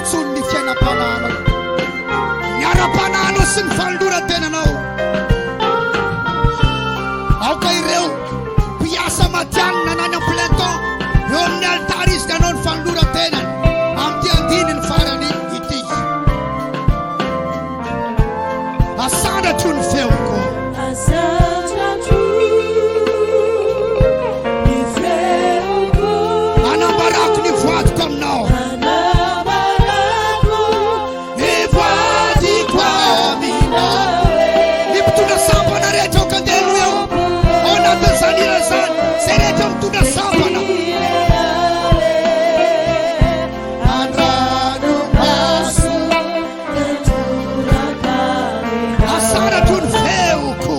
intsony ny fiainam-pananao, ny ara-pananao sy ny fandroran-tenanao. Aoka ireo mpiasa matianina nany en plein temps eo amin'ny altara izy ka anao ny fandroran-tenany amin'ny andiny ny farany ity. Asandratro ny feoko, anambarako ny voadiko aminao, ny voadiko aminao. Ny mpitondra sampana rehetra ao kandelo eo ao anatin'ny zanila zany, zay rehetra mitondra sampana. Asaratro ny feoko,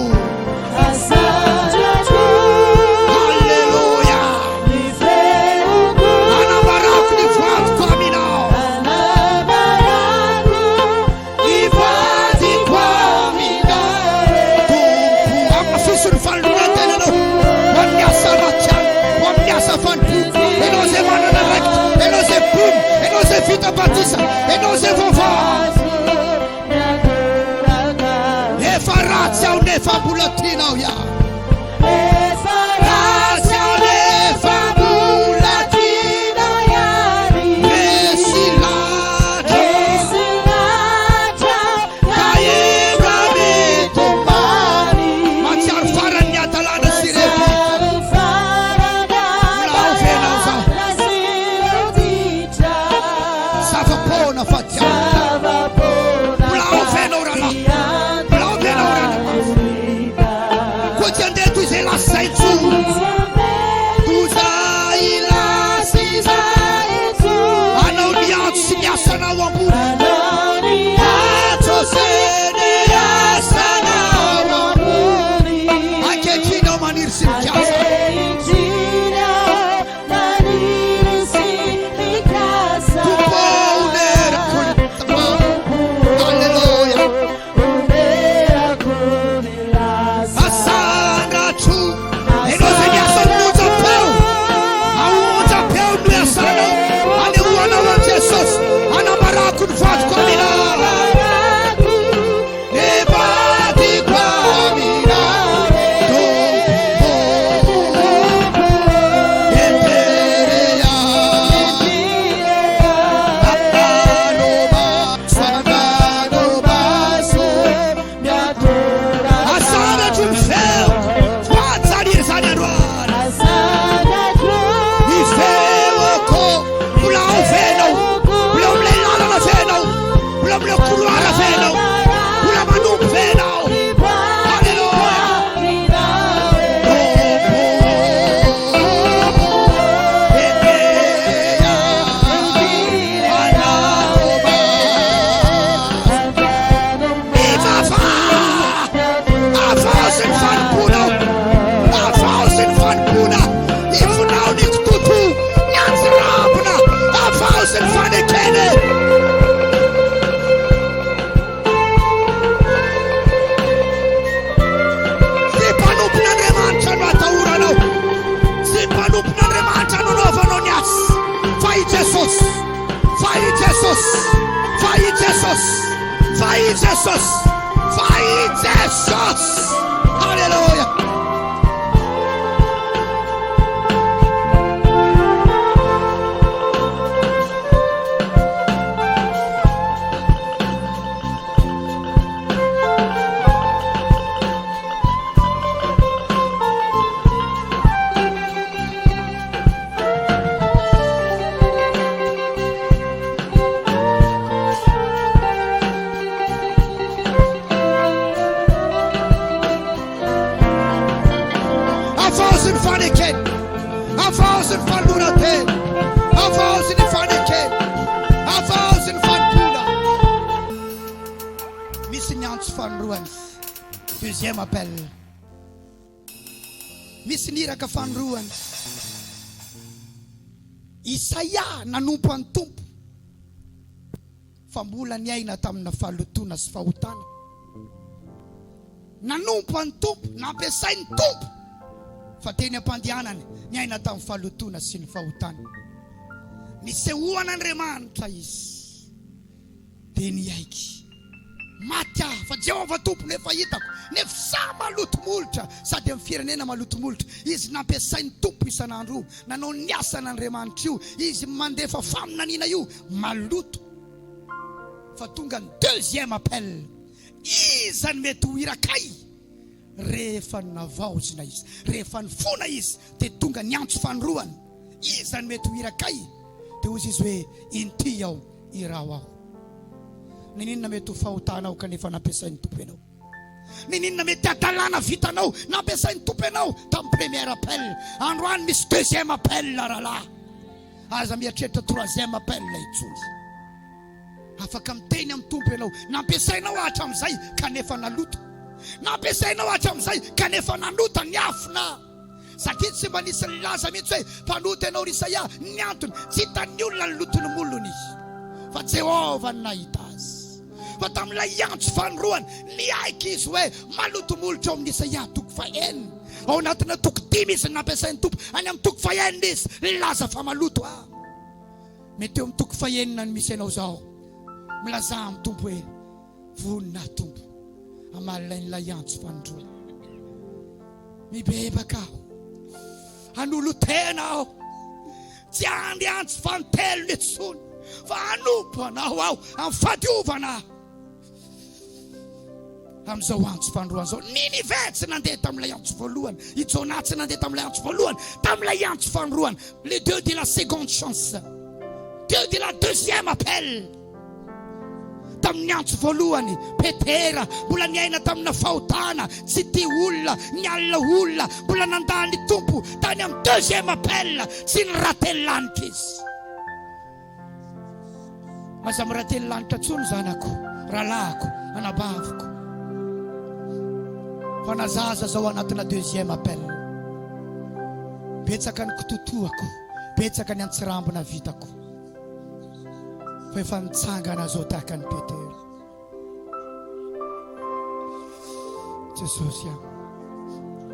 halleluja. Anambarako ny voadiko aminao, ny voadiko aminao. Tompo amafiso ny fandroran-tenanao ho amin'ny asa matiany, ho amin'ny asa fandroana. Ianao zay manana raikitra, ianao zay bomy, ianao zay vita batisa, ianao zay vaovao. Efa ratsy aho nefa mbola tianao iaho. Ratsy aho nefa mbola tianao ihany. Resy latra ka eva metombany. Matsiaro farany ny adalana sy revita. Mbola ovenao zaho. Zava-pona fa tianao. Mbola ovenao rahalahy. Mbola ovenao rahalahy. Koa tsy andeha toy izay lasy zay intsony. Toy izay lasy izay intsony. Anao ny antso sy ny asanao ambony. Antso sy ny asanao ambony. Ankehitriny maniry sy mikasa. Tompo onerako ny tamamo. Halleluja. Asandratro, ianao zay miasa monjam-peo, aonjam-peo no iasanao. Anehoanao an' Jesosy, anambarako ny vadiko aminao, ny vadiko aminao. Eterea, sanano baso, asanatro ny feoko, voajaniry zany androany. Ny feoko, mbola ovenao, mbola amilay lalana venao, mbola amilay couloir venao, mbola manompo venao. Halleluja. Avao sy ny fanomponao, avao sy ny fanompona, ifonao ny kitoto, ny anjirabona, avao sy ny fanekene. Sy mpanompon'Andriamanitra no atahoranao, sy mpanompon'Andriamanitra no anaovanao ny asa. Fa i Jesosy, fa i Jesosy, fa i Jesosy, fa i Jesosy, fa i Jesosy. Halleluja. Avao sy ny fanekeny, avao sy ny fandroran-tena, avao sy ny fanekeny, avao sy ny fanompona. Misy ny antso fanoroany. Deuxième appel. Misy ny iraka fanoroany. Isaia nanompo an'ny tompo, fa mbola niaina tamina fahalotona sy fahotana. Nanompo an'ny tompo, nampiasainy tompo, fa teny am-pandehanany niaina tamin'ny fahalotona sy ny fahotana. Nisehoan'Andriamanitra izy. dia niaiky maty aho fa Jehovah tompony efa hitako nefa sa maloto molotra sady amin'ny firenena maloto molotra izy nampiasainy tompo isan'andro nanao ny asa n'Andriamanitra io izy mandefa faminaniana io maloto fa tonga ny deuxième appel iza ny mety ho irakay rehefa navaozina izy rehefa nifona izy dia tonga ny antso fanoroany iza ny mety ho irakay dia ozy izy hoe inty aho irao aho ninina mety ho fahotanao kanefa nampiasainy tompo ianao ninina mety adalana vitanao nampiasainy tompo ianao tamin'ny premier appel androany misy deuxième appel rahalahy aza miatrehitra troisième appel itsony afaka miteny amin'ny tompo ianao nampiasainao hatramin'izay kanefa naloto nampiasainao hatramin'izay kanefa nanota ny afina satria tsy mba nisy laza mihitsy hoe mpanoto ianao Isaia ny antony tsy hitan'ny olona ny lotony molony izy fa Jehovah nahita azy fa tamin'ilay antso fanoroany niaiky izy hoe maloto molotra ao amin'ny Isaia toko fahenina ao anatina toko 5 izy nampiasainy tompo any amin'ny toko fahenina izy laza fa maloto mety eo amin'ny toko fahenina ny misy ianao zao milaza amin'ny tompo hoe vonina tompo amalain'ilay antso fanoroany mibebaka aho anolo tena aho tsy andy antso fantelo netsony fa anompo anao aho amin'ny fadiovana amin'izao antso fanoroany zao Ninive tsy nandeha tamin'ilay antso voalohany Jona tsy nandeha tamin'ilay antso voalohany tamin'ilay antso fanoroany les deux de la seconde chance deux de la deuxième appel tamin'ny antso voalohany Petera mbola niaina tamina fahotana tsy tia olona nialina olona mbola nandany tompo tany amin'ny deuxième appel tsy niratelanitra izy aza miratelanitra tsony zanako ralahako anabaviko fa nazaza zao anatina deuxième appel betsaka ny kototoako betsaka ny antsirambona vitako fa efa nitsangana zao tahaka ny Petera Jesosy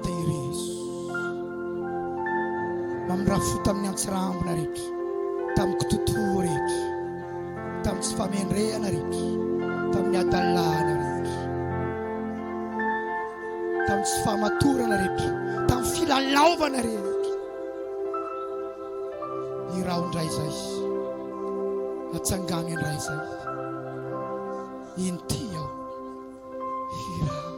tehirezo mamiraha fo tamin'ny antsirambona rehetra tamin'ny kototoa rehetra tamin'ny tsy famendrehana rehetra tamin'ny adalana rehetra tamin'ny tsy fahamatorana rehetra tamin'ny filalaovana rehetra irao indray zay atsangany indray zay inty aho irao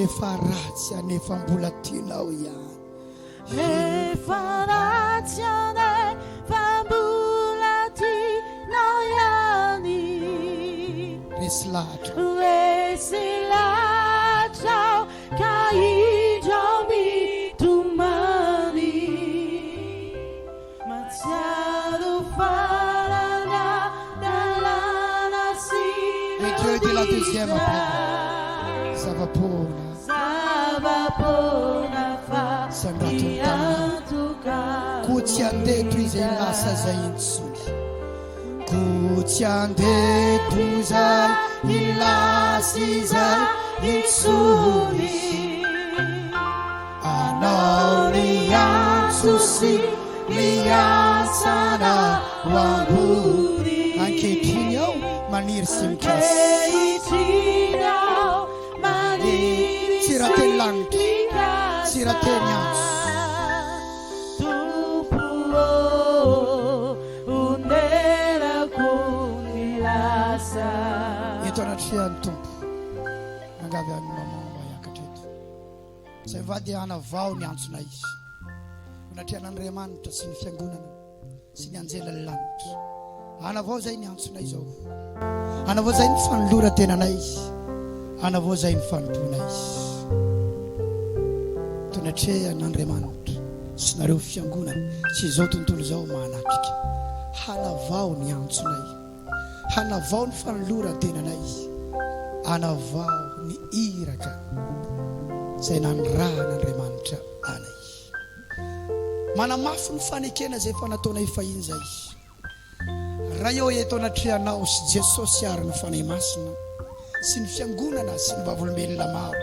efa ratsy anefa mbola tianao ihany efa ratsy anefa mbola tianao ihany resy lahatra ka idrao mitomany matsiaro farana dalana sy les dieux de la deuxième appel zavapona fa iantoka ko tsy andeto izay lasa zay intsony ko tsy andeto zay ilasa izay intsony anao ny antso sy miasana ho ambony ankehitriny ao maniry sy mikasy tsy raha teny lanitra tsy raha teny antso eto anatrihan'ny tompo mangavy an'ny maman mahakatra eto zay vady hanavao ny antsona izy anatrihan'Andriamanitra sy ny fiangonana sy ny anjelan'ny lanitra hanavao zay ny antsona izao hanavao zay ny fanoloran-tenanay hanavao zay ny fanompona izy tonatrehan'Andriamanitra sy nareo fiangonana sy izao tontolo zao mahanatrika hanavao ny antsonay hanavao ny fanoloran-tenanay hanavao ny iraka zay nanirahan'Andriamanitra anay manamafy ny fanekena zay efa nataonay fahiny zay raha eo eto anatrihanao sy Jesosy ary ny fanahy masina sy ny fiangonana sy ny vavolombelona maro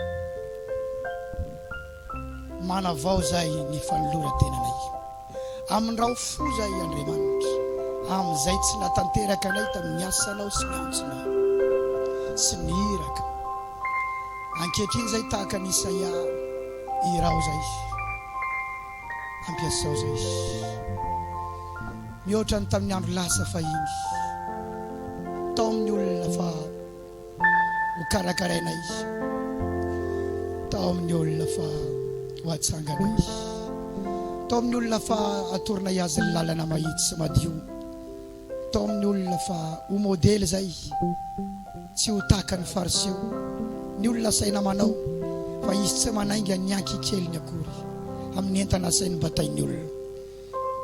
manavao zay ny fanoloran-tenanay amin'ny raha ho fo zay Andriamanitra amin'izay tsy natanteraka anay tamin'ny asanao sy miantsona sy nihiraka ankehitriny zay tahaka ny Isaia irao zay ampiasao zay mihoatra ny tamin'ny andro lasa fahiny tao amin'ny olona fa ho karakarainay tao amin'ny olona fa ho atsanganay tao amin'ny olona fa atoronay azy ny lalana mahitsy sy madio tao amin'ny olona fa ho modely zay tsy ho tahaka ny fariseo ny olona saina manao fa izy tsy manainga ny ankikely ny akory amin'ny entana sainy batainy olona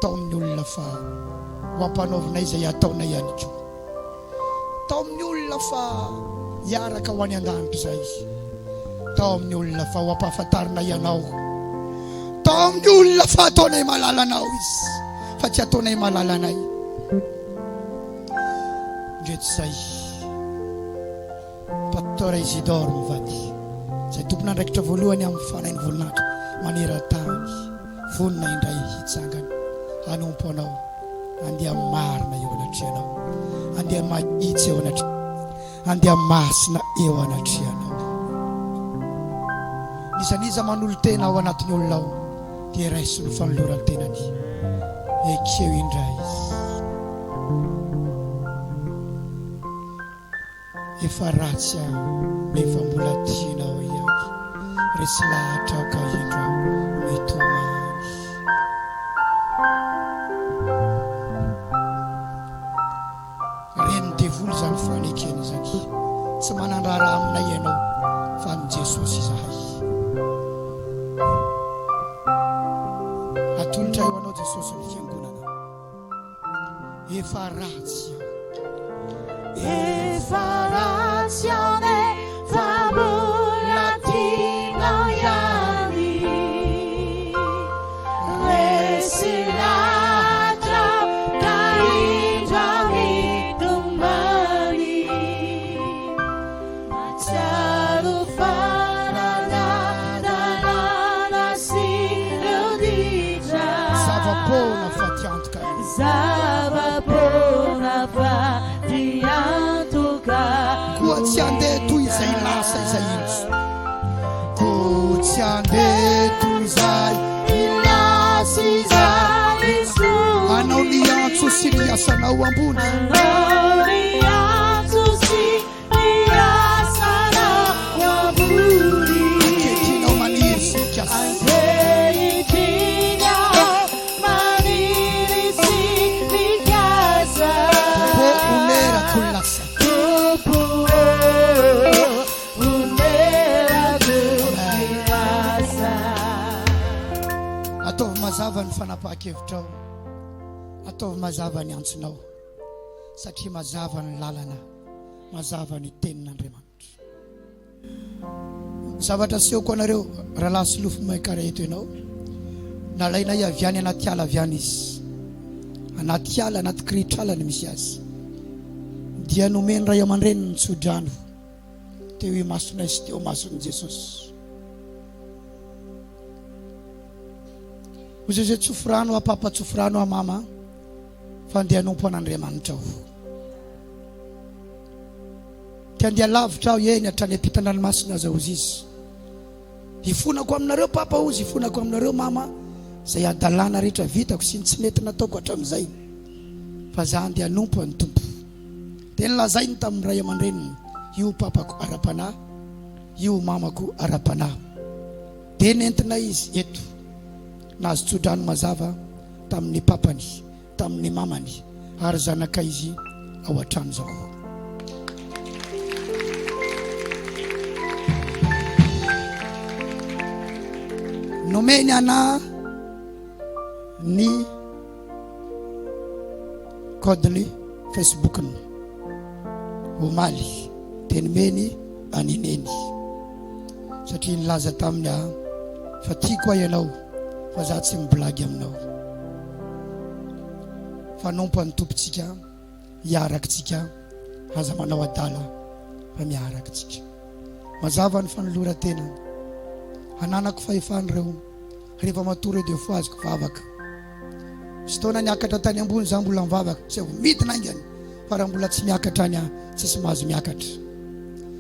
tao amin'ny olona fa ho ampanaovinay zay ataonay ihany koa tao amin'ny olona fa hiaraka ho any an-danitra zay tao amin'ny olona fa ho ampahafantarinay ianao tao amin'ny olona fa ataonay malalanao izy fa tsy ataonay malalanay ndreto zay Pasteur Isidore mivady zay tompon'andraikitra voalohany amin'ny fanainy volinahitra maneran-tany vonina indray hitsangana hanompo anao andeha marina eo anatrehanao andeha mahitsy eo anatrehanao andeha masina eo anatrehanao nisaniza manolo tena ao anatin'ny olona ao dia raiso ny fanoloran-tenany ekeo indray efa ratsy nefa mbola tianao ihany resy lahatra aho ka indra mitomany reny devoly zany fanekeny zany tsy manandraraha aminay ianao fa ny Jesosy izahay atolotra eo anao Jesosy ny fiangonana efa ratsy efa ratsy nefa mbola tianao ihany resy lahatra ka indra mitomany matsiaro farana dalàna sy ireo ditra zava-pona fa tiantoka zava-pona fa tiantoka koa tsy andeha toy izay lasa izay intso koa tsy andeha toy izay lasa izay intso anao ny antso sy ny asanao ambony anao ny antso sy ny asanao ambony ankehitriny maniry sy mikasa ankehitriny maniry sy mikasa po onerako ny lasa ataovy mazava ny fanapahan-kevitrao ataovy mazava ny antsonao satria mazava ny lalana mazava ny tenin'Andriamanitra zavatra sehoko anareo raha lahy silofo maikara eto ianao nalainay aviany anaty ala aviany izy anaty ala anaty kiritrala ny misy azy dia nomeny ray aman-dreny ny tsodrano teo imasonay sy teo mason'i Jesosy hoy zay tsofirano apapa tsofirano amama fa andeha hanompo an'Andriamanitra aho ty andeha lavitra aho eny hatrany ampitan-dranomasina aza ozy izy hifonako aminareo papa ozy hifonako aminareo mama zay adalàna rehetra vitako sy ny tsy mety nataoko hatramin'izay fa za andeha hanompo any tompo dia nilazainy tamin'ny ray aman-dreniny io papako ara-panahy io mamako ara-panahy dia nentinay izy eto nazo tsodrano mazava tamin'ny papany tamin'ny mamany ary zanaka izy ao an-trano zao nomeny ana ny kodiny facebookny omaly tenimeny anineny satria nilaza tamin'ny fa tiako aho ianao fa za tsy miblagy aminao fa nompo any tompontsika hiarakitsika aza manao adala fa miarakitsika mazava ny fanoloran-tena ananako fahefan'ireo rehefa matory dia fo azoko vavaka Misy taona niakatra tany ambony za mbola mivavaka sy midina ingany fa raha mbola tsy miakatra any tsisy mahazo miakatra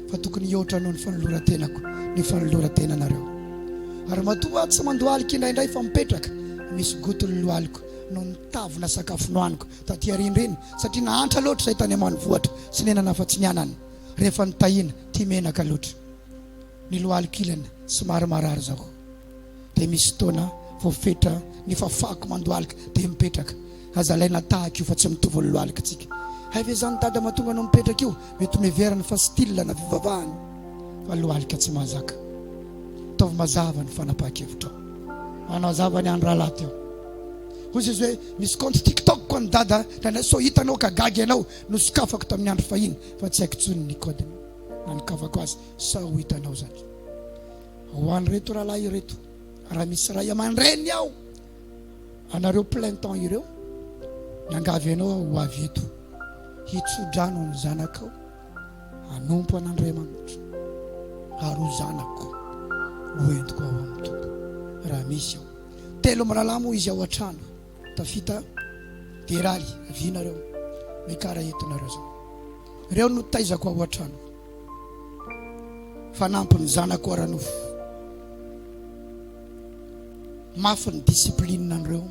fa tokony hihoatra noho ny fanoloran-tenako ny fanoloran-tenanareo ary matoa tsy mandohalika indraindray fa mipetraka misy gotony lohaliko no mitavona sakafo nohaniko taty arinireny satria nahantra loatra zay tany ambanivohitra sy nenana fa tsy nianana rehefa nitahina tia menaka loatra ny lohaliko ilany somary marary zao dia misy taona voafetra ny fafako mandohalika dia mipetraka azalaina tahaka io fa tsy mitovy ny lohalika tsika hay zany dada mahatonga no mipetraka io mety meverana fa style na fivavahany fa lohalika tsy mahazaka taovy mazava ny fanapaha-kevitra manao zava ny andro raha teo hozy izy hoe misy compte TikTok ko ny dada na so hitanao ka gagy anao no sokafako tamin'ny andro fahiny fa tsy haiko tsony ny kodiny nanikafako azy sa ho hitanao zany ho any reto rahalahy reto raha misy ray aman-dreny aho anareo plein temps ireo niangavy anao ho avy eto hitsodrano ny zanakao anompo an'Andriamanitra ary ho zanako hoentiko ao amin'ny tompo raha misy ao telo mirahalahy moa izy ao an-trano tafita dia raly avianareo mikara entinareo zao ireo no taizako ao an-trano fanampy ny zanako aranofo mafy ny discipline an'ireo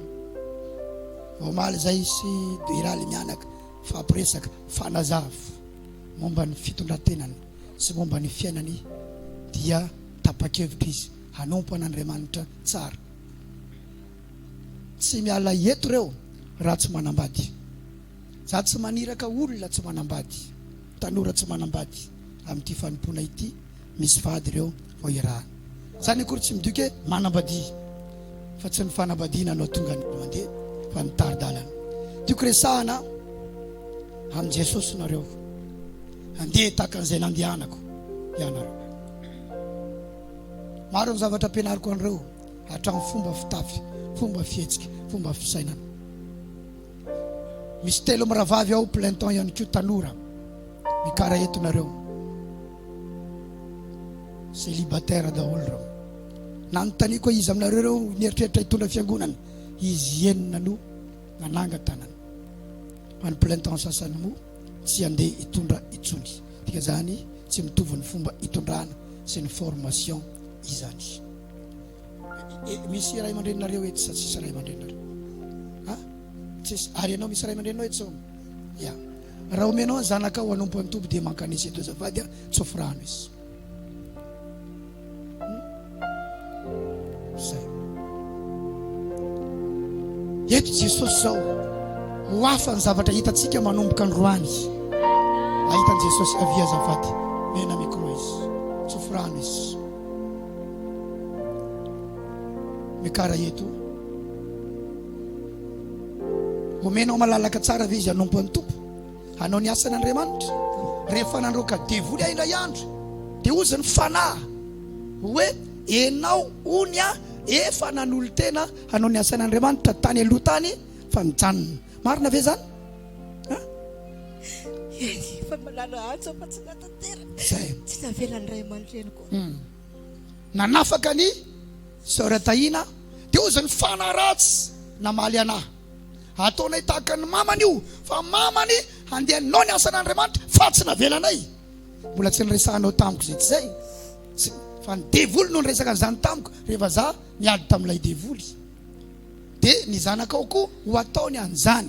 omaly zay sy diraly mianaka fampiresaka fanazavo momba ny fitondran-tenany sy momba ny fiainany dia tapa-kevitra izy hanompo an'Andriamanitra tsara tsy miala eto reo raha tsy manambady za tsy maniraka olona tsy manambady tanora tsy manambady amin'ity fanompona ity misy vady reo vao irahana zany akory tsy midoke manambady fa tsy ny fanambadiana anao tonga ny mandeha fa nitaridalana tiako resahana amin'ny Jesosy nareo andeha tahaka an'izay nandehanako ianareo maro ny zavatra ampianariko an'ireo hatramin'ny fomba fitafy fomba fihetsika fomba fisainana misy telo miravavy ao plein temps ihany koa tanora mikara entinareo célibataire daholo reo nanontaniako izy aminareo reo nieritreritra hitondra fiangonana izy enina no nananga tanana fa ny plein temps sasany moa tsy andeha hitondra itsony dika zany tsy mitovy ny fomba hitondrana sy ny formation izany misy ray aman-dreninareo eto sa tsisy ray aman-dreninareo tsisy ary ianao misy ray aman-dreninao eto sao ya raha omenao ny zanakao hanompo any tompo dia mankanisy eto azafady a tsofy rano izy zay eto Jesosy zao ho hafa ny zavatra hitatsika manomboka androany ahitan Jesosy avia azafady mena micro izy tsofy rano izy mikara eto omenao malalaka tsara ve izy hanompo any tompo hanao ny asan'Andriamanitra rehefa nandroka devoly indray andro dia ozy ny fanahy hoe enao onya efa nanolo tena hanao ny asan'Andriamanitra tany aloha tany fa mijanona marina ve zany fa malala antso fa tsy natatera zay tsy navelany ray aman-dreniko nanafaka ny soratahina dia ozy ny fanahy ratsy namaly anahy ataonay tahaka ny mamany io fa mamany handehanao ny asan'Andriamanitra fa tsy navelanay mbola tsy niresahanao tamiko zay tsy zay fa ny devoly no niresaka n'izany tamiko rehefa za niady tamin'ilay devoly dia ny zanakao koa ho ataony an'izany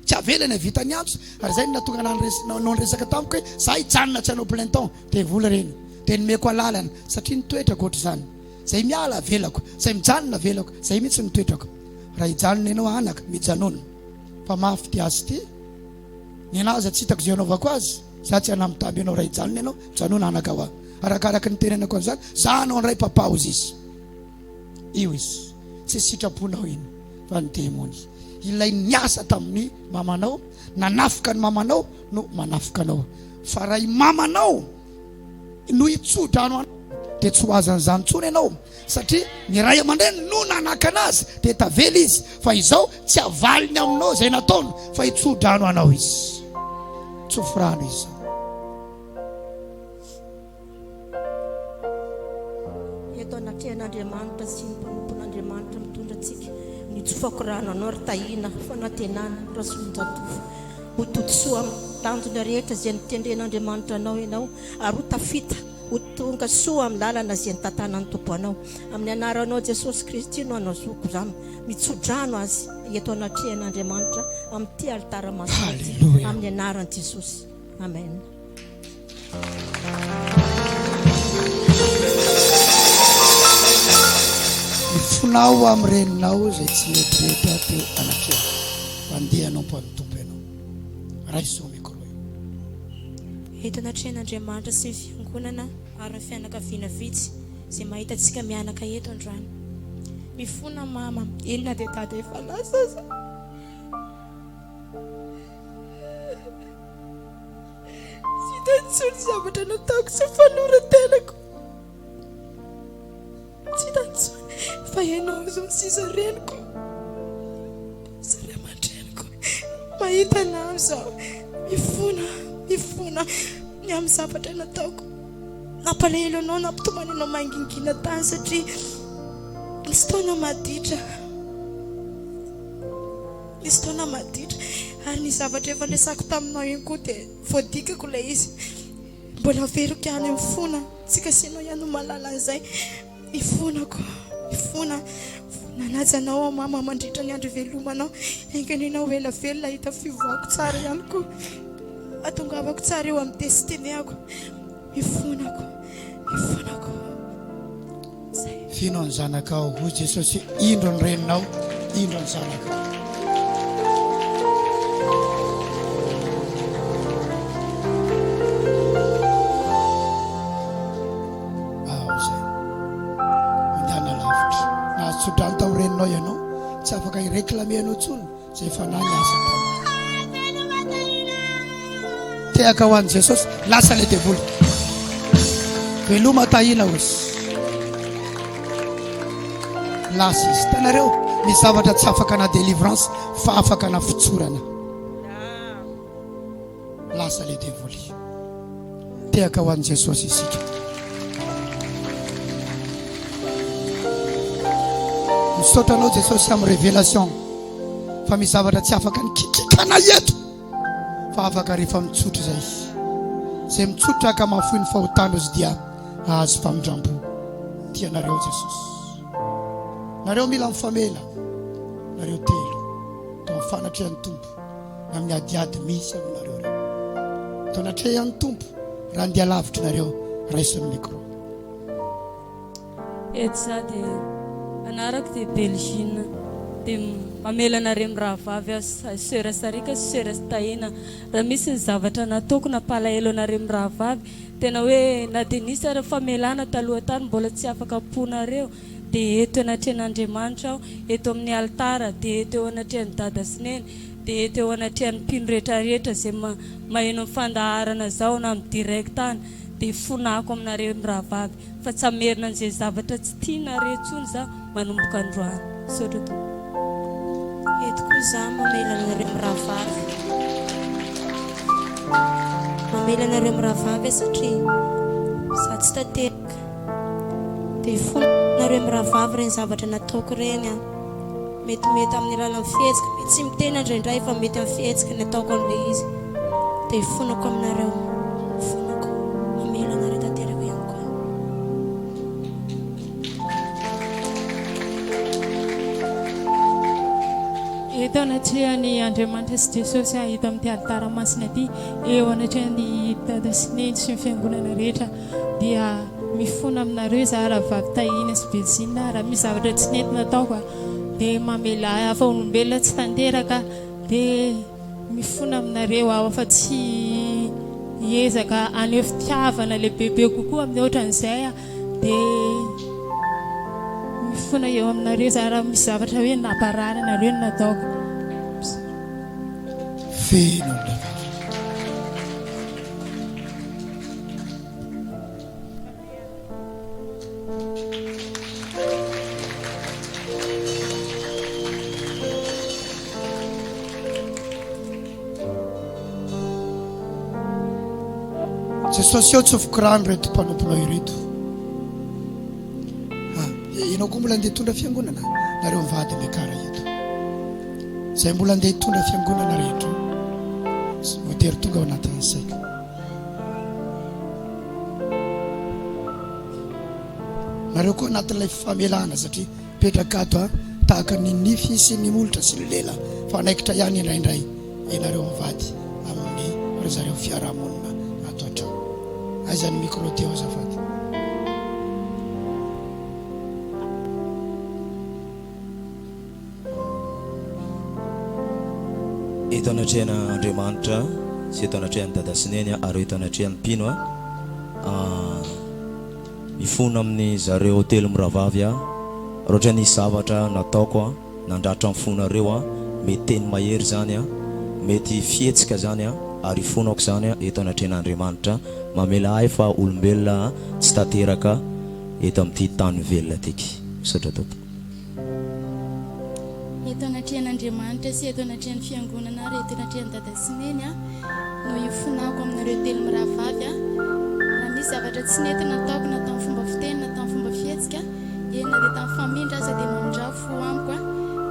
tsy avelany vita ny antso ary zay natonga no niresaka tamiko hoe za hijanona tsy hanao plein temps devoly reny dia nomeko alalana satria nitoetrako ohatry zany zay miala avelako zay mijanona avelako zay mihitsy nitoetrako raha hijanona ianao anaka mijanona fa mafy ty azy ty ny anazy tsy hitako zay anaovako azy za tsy hanamitamby ianao raha hijanona ianao mijanona anaka ho arakaraky ny tenenako an'izany za anao ndray papa ozy izy io izy tsy sitraponao iny fa ny demony ilay niasa tamin'ny mamanao nanafika ny mamanao no manafika anao fa raha i mamanao no hitsodrano dia tsy ho azan'izany tsony ianao satria ny ray aman-dreny no nanaka anazy dia tavely izy fa izao tsy avaliny aminao zay nataony fa hitsodrano anao izy tsofirano izy eto anatrehan'Andriamanitra sy ny mpanompon'Andriamanitra mitondra antsika nitsofako rano anao ry tahina fanantenana rasolonjatofo ho totosoa amin'ny tanjona rehetra izay nitendren'Andriamanitra anao ianao ary ho tafita ho tonga soa amin'ny lalana izay nitantanany tompo anao amin'ny anaranao Jesosy Kristy no anao zoko zany mitsodrano azy eto anatrehan'Andriamanitra amin'ity alitara masaty amin'ny anaran'i Jesosy amen. Mifonao amin'ny reninao izay tsy metirehetra teo anatrehana mandehanao mpan'ny tompo ianao raisoa mikro eto anatrehan'Andriamanitra sy ny fiangonana ary ny fianakaviana vitsy izay mahita antsika mianaka eto androany. Mifona mama inona dia dada efa lasa za tsy tantsony zavatra nataoko sy fanorantenako tsy tantsony fa ianao zao sisa reniko sary aman-dreniko mahita anao zao mifona ny amin'ny zavatra nataoko nampalahelo anao nampitomany anao mangingina tany satria nisy taona maditra ary ny zavatra efa lesako taminao iny koa dia voadikako ilay izy mbola veriko ihany mifona tsy kasinao ihany malala an'izay mifonako nanajanao mama mandritra ny andro velomanao enganinao ela velona hita fivoako tsara ihany koa atongavako tsara eo amin'ny destinéako mifonako fino ny zanakao hoy Jesosy indro ny reninao indro ny zanakao zay mandana lavitra na tsodrano tao reninao ianao tsy afaka ireklamenao tsony zay fanany asa tao tehaka ho an'i Jesosy lasa le devoly veloma tahina ozy lasa izy tanareo ny zavatra tsy afaka na délivrance fa afaka na fitsorana lasa le devoly tehaka ho an'i Jesosy isika misotranao Jesosy amin'ny révélation fa misy zavatra tsy afaka ny kikikana eto fa afaka rehefa mitsotra zay mitsotra ka mahafoy ny fahotana izy dia azo famindrambo tianareo Jesosy nareo mila mifamela nareo telo to mifanatrehan'ny tompo amin'ny adiady misy aminareo reo to natrehan'ny tompo raha ndia lavitra nareo raison'ny micro etsa dia anarako dia Belgine dia mamelanareo raha vavy sera sarika sera tahina raha misy ny zavatra nataoko nampalahelo anareo raha vavy tena hoe na Denisa raha famelana taloha tany mbola tsy afaka ponareo dia eto anatrehan'Andriamanitra aho eto amin'ny altara dia eto anatrehan'ny dada sy neny dia eto anatrehan'ny mpino rehetrarehetra izay maheno fandaharana zao na amin'ny direct any dia fonako aminareo raha vavy fa tsy hamerina an'izay zavatra tsy tianareo tsony za manomboka androany sotra to eto koa za mamelanareo raha vavy satria za tsy tanteraka dia fonareo raha vavy reny zavatra nataoko reny metimety amin'ny alalan'ny fihetsika mety tsy mitena indraindray fa mety amin'ny fihetsika ny ataoko amin'ilay izy dia fonako aminareo mamelanareo tanteraka ihany koa eto anatrehan'ny Andriamanitra sy Jesosy hita amin'ity alitara masina ity eo anatrehan'ny dada sy neny sy ny fiangonana rehetra dia mifona aminareo za raha vavy tahina sy Belzina raha misy zavatra tsy nety nataoko dia mamela afa olombelona tsy tanteraka dia mifona aminareo aho afa tsy hiezaka aneho fitiavana le bebe kokoa amin'ny ohatran'izay dia mifona eo aminareo za raha misy zavatra hoe namparary anareo no nataoko feno Jesosy eo tsofoko rano reto mpanomponao ireto Ianao koa mbola andeha hitondra fiangonana nareo mivady miakara eto. Zay mbola andeha hitondra fiangonana rehetra voatery tonga ao anatin'ny saika. Nareo koa anatin'ilay famelana satria petraka ato tahaka ny nify sy ny molotra sy ny lela fa naikitra ihany indraindray nareo mivady amin'ny ry zareo fiarahamonina ato an-trano. Aizany micro teo azafady. Eto anatrehana Andriamanitra sy eto anatrehana Dada Sineny ary eto anatrehana Pino mifona amin'ny zareo hotely Miravavy raha ny zavatra nataoko nandratra mifonareo mety teny mahery zany mety fietsika zany ary fonako zany eto anatrehana Andriamanitra mamela ahy fa olombelona tsy tanteraka eto amin'ity tany velona tiky. Misaotra tompoko. Eto anatrehana Andriamanitra sy eto anatrehana fiangonana ary eto anatrehana Dada Sineny no ifonako aminareo hotely Miravavy raha misy zavatra tsy nety nataoko na tamin'ny fomba fiteny na tamin'ny fomba fihetsika ena dia tamin'ny famindra aza dia mamondrafo amiko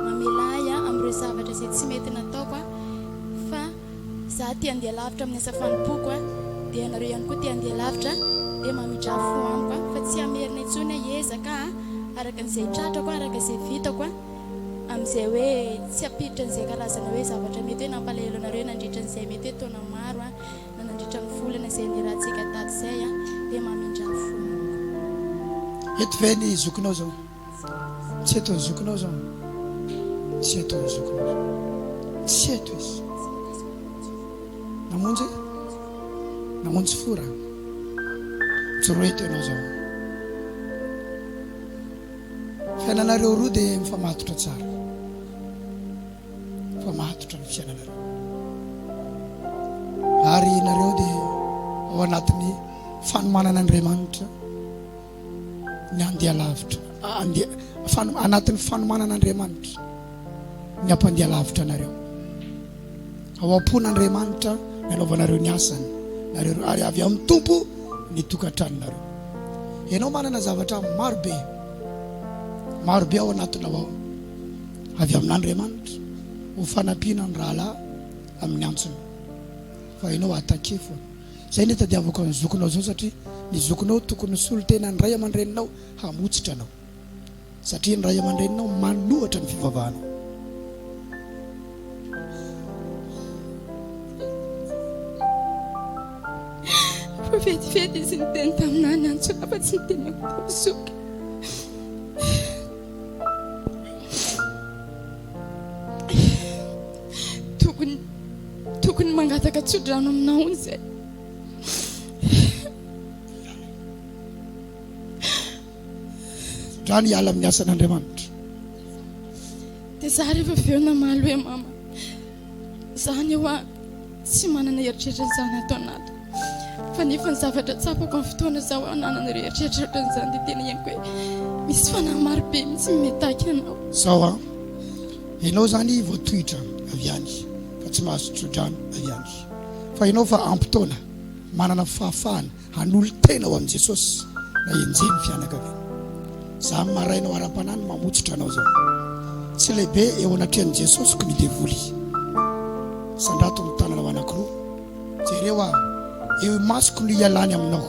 mamela ahy amin'ireo zavatra izay tsy mety nataoko fa za tia andeha lavitra amin'ny asa fanompoko dia anareo ihany koa tia andeha lavitra dia mamondrafo amiko fa tsy amerina intsony hiezaka araka an'izay tratrako araka izay vitako amin'izay hoe tsy apiditra an'izay karazana hoe zavatra mety hoe nampalahelo anareo nandritra an'izay mety hoe taona maro na nandritra ny volana izay nirahantsika tato izay dia mamondrafo Eto ve ny zokinao zao? Tsy eto ny zokinao zao. Tsy eto ny zokinao. Tsy eto izy. Namonjy fora. Tsoro eto ianao zao. Fiainanareo roa dia mifamatotra tsara. Mifamatotra ny fiainanareo. Ary nareo dia ao anatin'ny fanomanan'Andriamanitra ny andeha lavitra anatin'ny fanomanan'Andriamanitra ny ampandeha lavitra nareo ao am-pon'Andriamanitra ny anaovanareo ny asany nareo ary avy amin'ny tompo ny tokantranonareo. Ianao manana zavatra marobe ao anatinao ao avy amin'Andriamanitra ho fanampiana ny rahalahy amin'ny antsony fa ianao atake foana. Zay ny tadiavako ny zokinao zao satria ny zokinao tokony solo tena ny ray aman-dreninao hamotsitra anao satria ny ray aman-dreninao manohatra ny fivavahanao. Fa vetivety izy niteny taminany antsona fa tsy niteneko tamin'zoky. Tokony mangataka tsodrano aminao izay. Rano hiala amin'ny asan'Andriamanitra. Dia za rehefa aveo namaly hoe mama zany eo tsy manana eritreritra izany ato anaty fa nefa ny zavatra tsapako amin'ny fotoana zaho ananana eritreritra izany dia tena henoko hoe misy fanahy marobe mitsy metaka anao. Sao ianao zany voatohitra avy any fa tsy mahazo tsodrano avy any fa ianao fa ampitoana manana fahafahana hanolo tena ao amin'i Jesosy na enjeny fianakaviana. Za marainao ara-panany mamotsitra anao zao tsy lehibe eo anatrehan'i Jesosy ko ny devoly sandrato ny tananao anankiroa jereo eo masoko no ialany aminao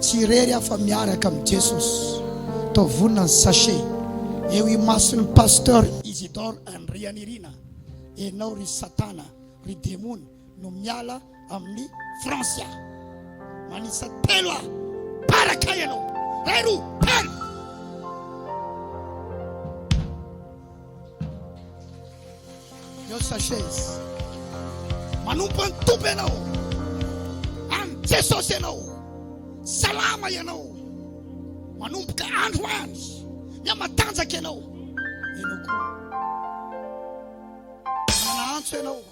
tsy irery afa miaraka amin'ny Jesosy tao vonina ny sachet eo imason'ny pasteur Isidore Andrianirina enao ry satana ry demony no miala amin'ny Francia manisa telo paraka ianao rero telo eo sachet manompo ny tompo ianao any Jesosy ianao salama ianao manompoka andro any miamatanjaka ianao ianao koa manana antso ianao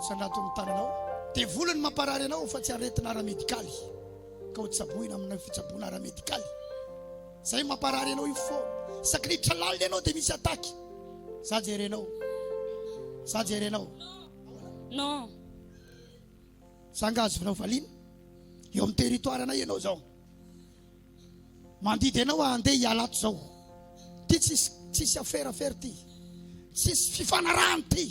sandraton'ny tananao dia volany mamparary ianao fa tsy aretina ara-medikaly ka ho tsaboina amina fitsaboana ara-medikaly zay mamparary ianao io fo sakiritra lalina ianao dia misy ataky za jerenao non Sangazy vinao valiana eo amin'ny territoirenay ianao zao mandidy ianao andeha hialato zao ty tsisy affaire ty tsisy fifanarahany ty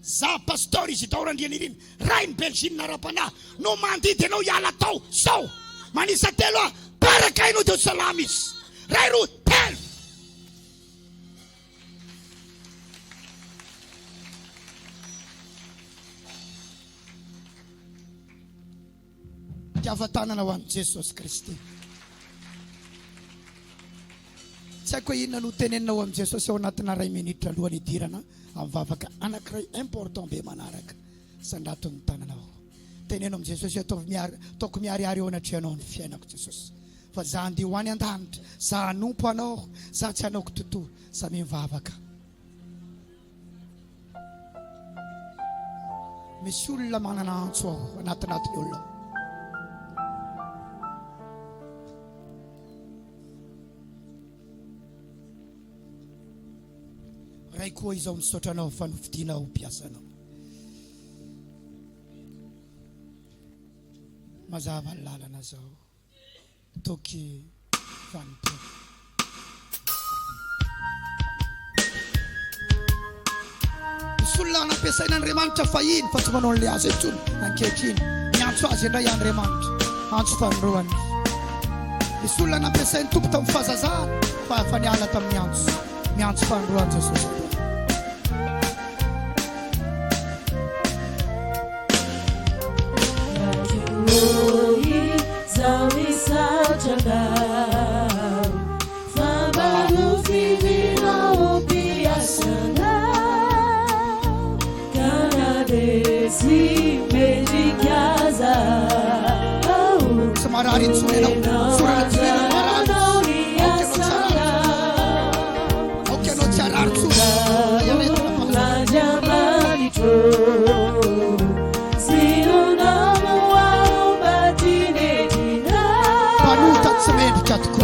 za pasteur Isidore Andrianirina rainy Belgique nara-panahy no mandidy ianao hiala tao zao manisa telo barakainao Deo salama izy ray roa telo Tiavantanana ho an'i Jesosy Kristy. Tsy haiko hoe inona no teneninao amin'i Jesosy ao anatina 2 minitra alohan'ny idirana amin'ny vavaka anankiray important be manaraka. Sandrato ny tananao. Tenenao amin'i Jesosy ataoko miariary eo anatrehanao ny fiainako Jesosy. Fa za andeha ho any an-danitra, za hanompo anao, za tsy hanaoko totoa, za mivavaka. Misy olona manana antso ao anatinatiny olona. Ray koa izao misotranao fanofidinao mpiasanao. Mazava ny lalana zao. Toky vanto. Misy olona nampiasain'Andriamanitra fahiny fa tsy manao an'ilay azy intsony ankehitriny. Miantso azy indray Andriamanitra. Antso fanolorany. Misy olona nampiasain'ny tompo tamin'ny fahazazana fa niala tamin'ny antso. Miantso fanolorany Jesosy. Semarari sudah surat oke no carar sudah yang itu panutat semed jatuh